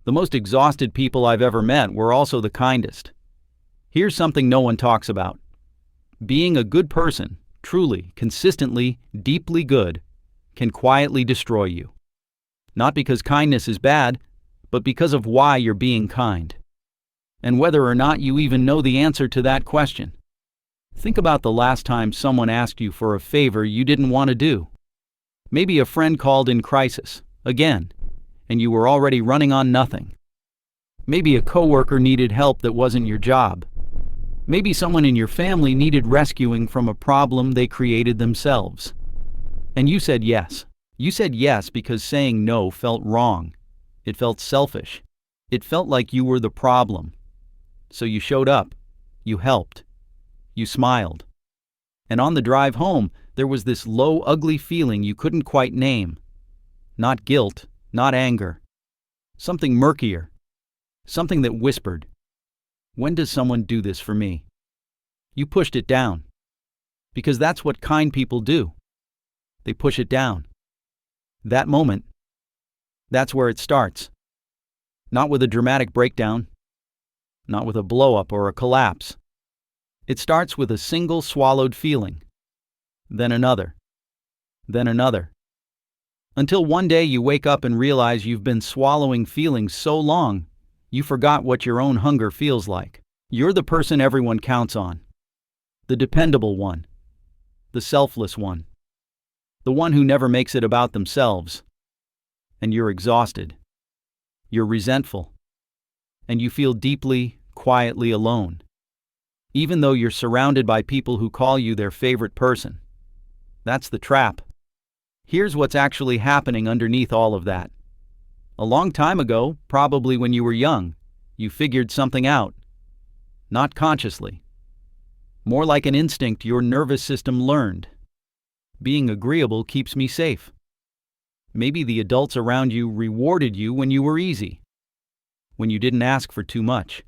The most exhausted people I've ever met were also the kindest. Here's something no one talks about. Being a good person, truly, consistently, deeply good, can quietly destroy you. Not because kindness is bad, but because of why you're being kind. And whether or not you even know the answer to that question. Think about the last time someone asked you for a favor you didn't want to do. Maybe a friend called in crisis, again, and you were already running on nothing. Maybe a coworker needed help that wasn't your job. Maybe someone in your family needed rescuing from a problem they created themselves. And you said yes. You said yes because saying no felt wrong. It felt selfish. It felt like you were the problem. So you showed up. You helped. You smiled. And on the drive home, there was this low, ugly feeling you couldn't quite name. Not guilt, not anger. Something murkier. Something that whispered, "When does someone do this for me?" You pushed it down. Because that's what kind people do. They push it down. That moment, that's where it starts. Not with a dramatic breakdown. Not with a blow-up or a collapse. It starts with a single swallowed feeling. Then another. Then another. Until one day you wake up and realize you've been swallowing feelings so long, you forgot what your own hunger feels like. You're the person everyone counts on. The dependable one. The selfless one. The one who never makes it about themselves. And you're exhausted. You're resentful. And you feel deeply, quietly alone. Even though you're surrounded by people who call you their favorite person. That's the trap. Here's what's actually happening underneath all of that. A long time ago, probably when you were young, you figured something out. Not consciously. More like an instinct your nervous system learned. Being agreeable keeps me safe. Maybe the adults around you rewarded you when you were easy. When you didn't ask for too much.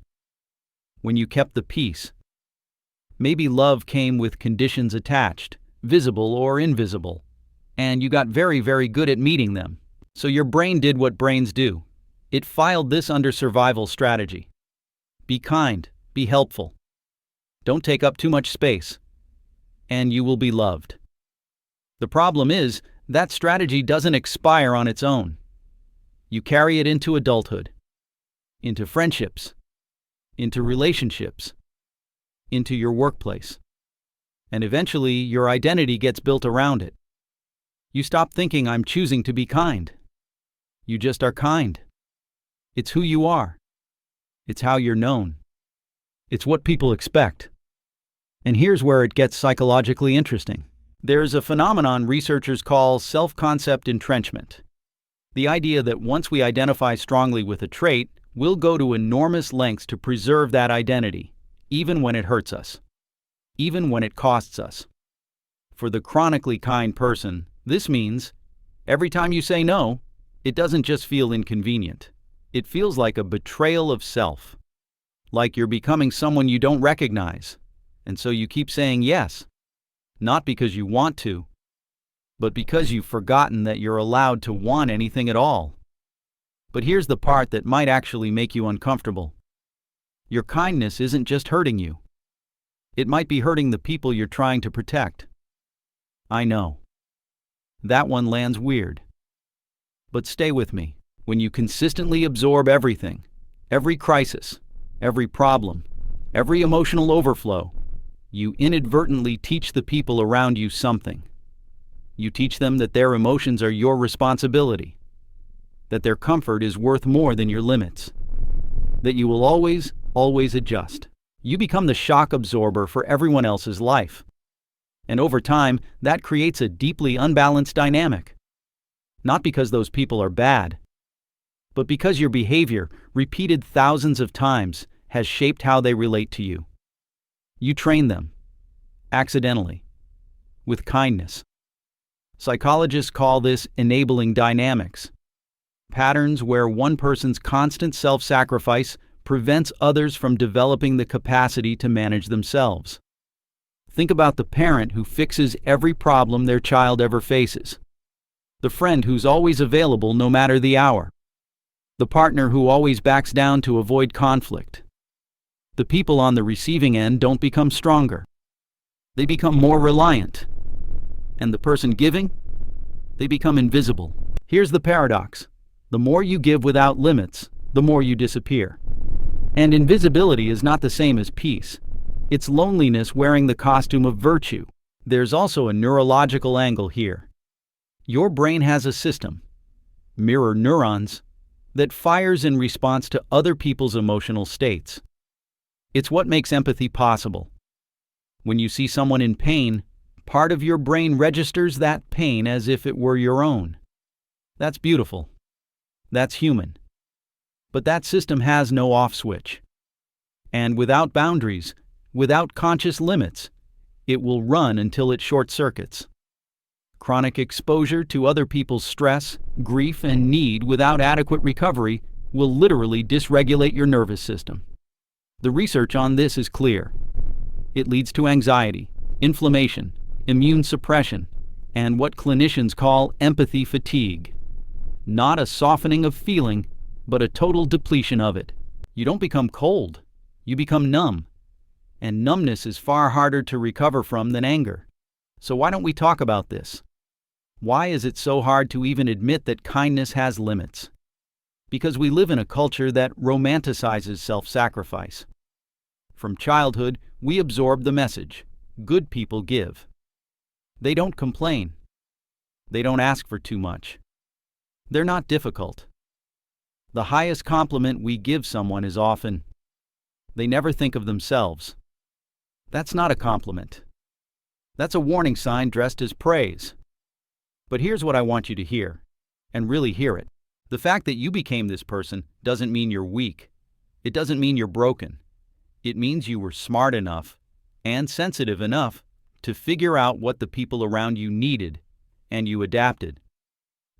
When you kept the peace. Maybe love came with conditions attached, visible or invisible, and you got very, very good at meeting them. So your brain did what brains do. It filed this under survival strategy. Be kind, be helpful. Don't take up too much space. And you will be loved. The problem is, that strategy doesn't expire on its own. You carry it into adulthood, into friendships, into relationships, into your workplace. And eventually, your identity gets built around it. You stop thinking I'm choosing to be kind. You just are kind. It's who you are. It's how you're known. It's what people expect. And here's where it gets psychologically interesting. There's a phenomenon researchers call self-concept entrenchment. The idea that once we identify strongly with a trait, we'll go to enormous lengths to preserve that identity, even when it hurts us, even when it costs us. For the chronically kind person, this means every time you say no, it doesn't just feel inconvenient. It feels like a betrayal of self. Like you're becoming someone you don't recognize. And so you keep saying yes. Not because you want to, but because you've forgotten that you're allowed to want anything at all. But here's the part that might actually make you uncomfortable. Your kindness isn't just hurting you. It might be hurting the people you're trying to protect. I know. That one lands weird. But stay with me. When you consistently absorb everything, every crisis, every problem, every emotional overflow, you inadvertently teach the people around you something. You teach them that their emotions are your responsibility, that their comfort is worth more than your limits, that you will always adjust. You become the shock absorber for everyone else's life. And over time, that creates a deeply unbalanced dynamic. Not because those people are bad, but because your behavior, repeated thousands of times, has shaped how they relate to you. You train them, accidentally, with kindness. Psychologists call this enabling dynamics. Patterns where one person's constant self-sacrifice prevents others from developing the capacity to manage themselves. Think about the parent who fixes every problem their child ever faces. The friend who's always available no matter the hour. The partner who always backs down to avoid conflict. The people on the receiving end don't become stronger. They become more reliant. And the person giving? They become invisible. Here's the paradox. The more you give without limits, the more you disappear. And invisibility is not the same as peace. It's loneliness wearing the costume of virtue. There's also a neurological angle here. Your brain has a system, mirror neurons, that fires in response to other people's emotional states. It's what makes empathy possible. When you see someone in pain, part of your brain registers that pain as if it were your own. That's beautiful. That's human. But that system has no off switch. And without boundaries, without conscious limits, it will run until it short circuits. Chronic exposure to other people's stress, grief, and need without adequate recovery will literally dysregulate your nervous system. The research on this is clear. It leads to anxiety, inflammation, immune suppression, and what clinicians call empathy fatigue. Not a softening of feeling, but a total depletion of it. You don't become cold, you become numb. And numbness is far harder to recover from than anger. So why don't we talk about this? Why is it so hard to even admit that kindness has limits? Because we live in a culture that romanticizes self-sacrifice. From childhood, we absorb the message, good people give. They don't complain. They don't ask for too much. They're not difficult. The highest compliment we give someone is often, they never think of themselves. That's not a compliment. That's a warning sign dressed as praise. But here's what I want you to hear, and really hear it. The fact that you became this person doesn't mean you're weak. It doesn't mean you're broken. It means you were smart enough and sensitive enough to figure out what the people around you needed, and you adapted.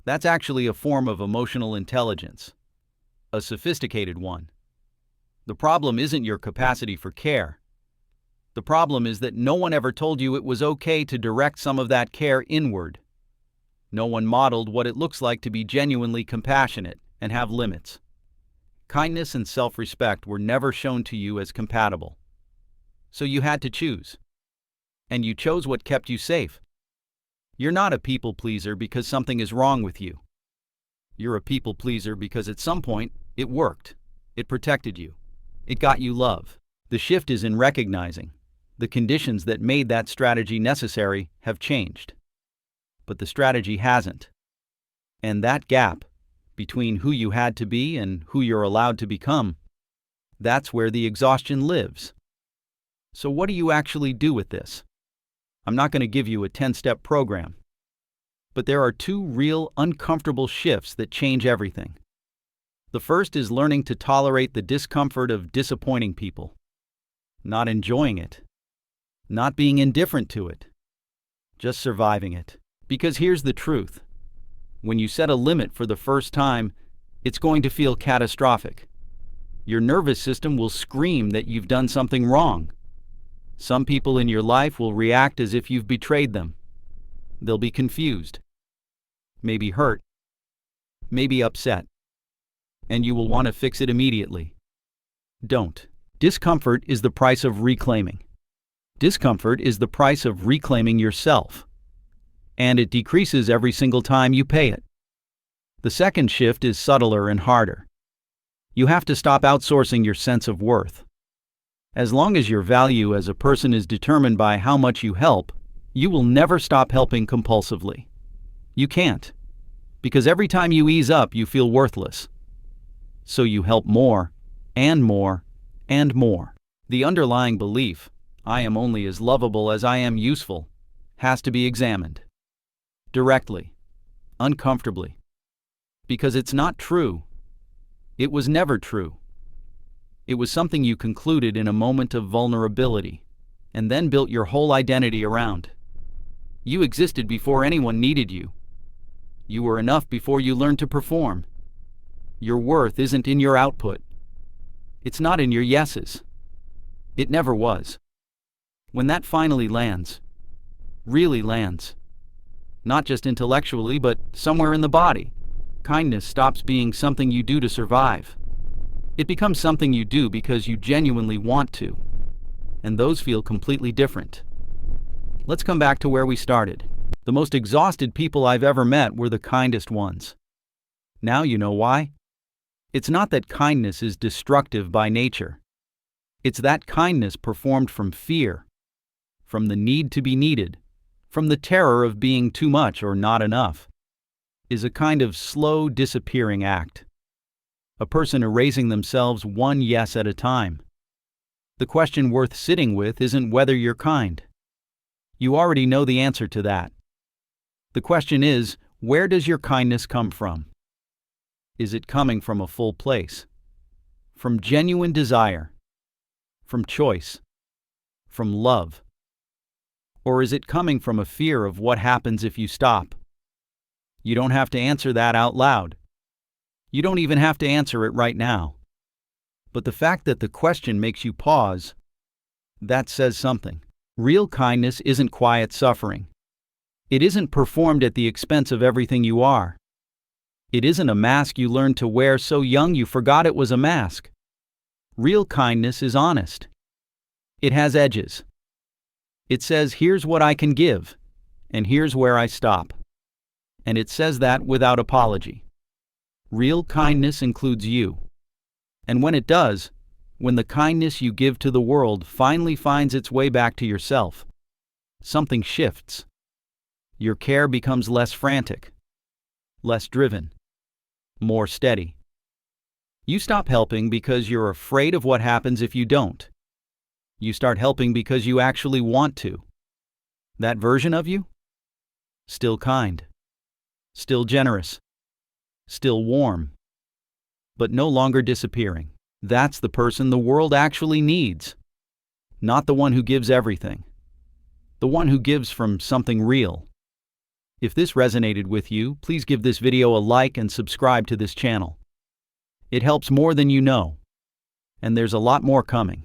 That's actually a form of emotional intelligence, a sophisticated one. The problem isn't your capacity for care. The problem is that no one ever told you it was okay to direct some of that care inward. No one modeled what it looks like to be genuinely compassionate and have limits. Kindness and self-respect were never shown to you as compatible. So you had to choose. And you chose what kept you safe. You're not a people pleaser because something is wrong with you. You're a people pleaser because at some point it worked. It protected you. It got you love. The shift is in recognizing the conditions that made that strategy necessary have changed. But the strategy hasn't. And that gap between who you had to be and who you're allowed to become, that's where the exhaustion lives. So what do you actually do with this? I'm not going to give you a 10-step program. But there are two real uncomfortable shifts that change everything. The first is learning to tolerate the discomfort of disappointing people. Not enjoying it. Not being indifferent to it. Just surviving it. Because here's the truth. When you set a limit for the first time, it's going to feel catastrophic. Your nervous system will scream that you've done something wrong. Some people in your life will react as if you've betrayed them. They'll be confused, maybe hurt, maybe upset, and you will want to fix it immediately. Don't. Discomfort is the price of reclaiming. Discomfort is the price of reclaiming yourself. And it decreases every single time you pay it. The second shift is subtler and harder. You have to stop outsourcing your sense of worth. As long as your value as a person is determined by how much you help, you will never stop helping compulsively. You can't. Because every time you ease up, you feel worthless. So you help more, and more, and more. The underlying belief, I am only as lovable as I am useful, has to be examined. Directly, uncomfortably. Because it's not true. It was never true. It was something you concluded in a moment of vulnerability, and then built your whole identity around. You existed before anyone needed you. You were enough before you learned to perform. Your worth isn't in your output. It's not in your yeses. It never was. When that finally lands, really lands, not just intellectually, but somewhere in the body, Kindness stops being something you do to survive. It becomes something you do because you genuinely want to. And those feel completely different. Let's come back to where we started. The most exhausted people I've ever met were the kindest ones. Now you know why? It's not that kindness is destructive by nature. It's that kindness performed from fear, from the need to be needed, from the terror of being too much or not enough, is a kind of slow disappearing act. A person erasing themselves one yes at a time. The question worth sitting with isn't whether you're kind. You already know the answer to that. The question is, where does your kindness come from? Is it coming from a full place? From genuine desire? From choice? From love? Or is it coming from a fear of what happens if you stop? You don't have to answer that out loud. You don't even have to answer it right now. But the fact that the question makes you pause, that says something. Real kindness isn't quiet suffering. It isn't performed at the expense of everything you are. It isn't a mask you learned to wear so young you forgot it was a mask. Real kindness is honest. It has edges. It says, here's what I can give, and here's where I stop. And it says that without apology. Real kindness includes you. And when it does, when the kindness you give to the world finally finds its way back to yourself, something shifts. Your care becomes less frantic, less driven, more steady. You stop helping because you're afraid of what happens if you don't. You start helping because you actually want to. That version of you? Still kind. Still generous. Still warm. But no longer disappearing. That's the person the world actually needs. Not the one who gives everything. The one who gives from something real. If this resonated with you, please give this video a like and subscribe to this channel. It helps more than you know. And there's a lot more coming.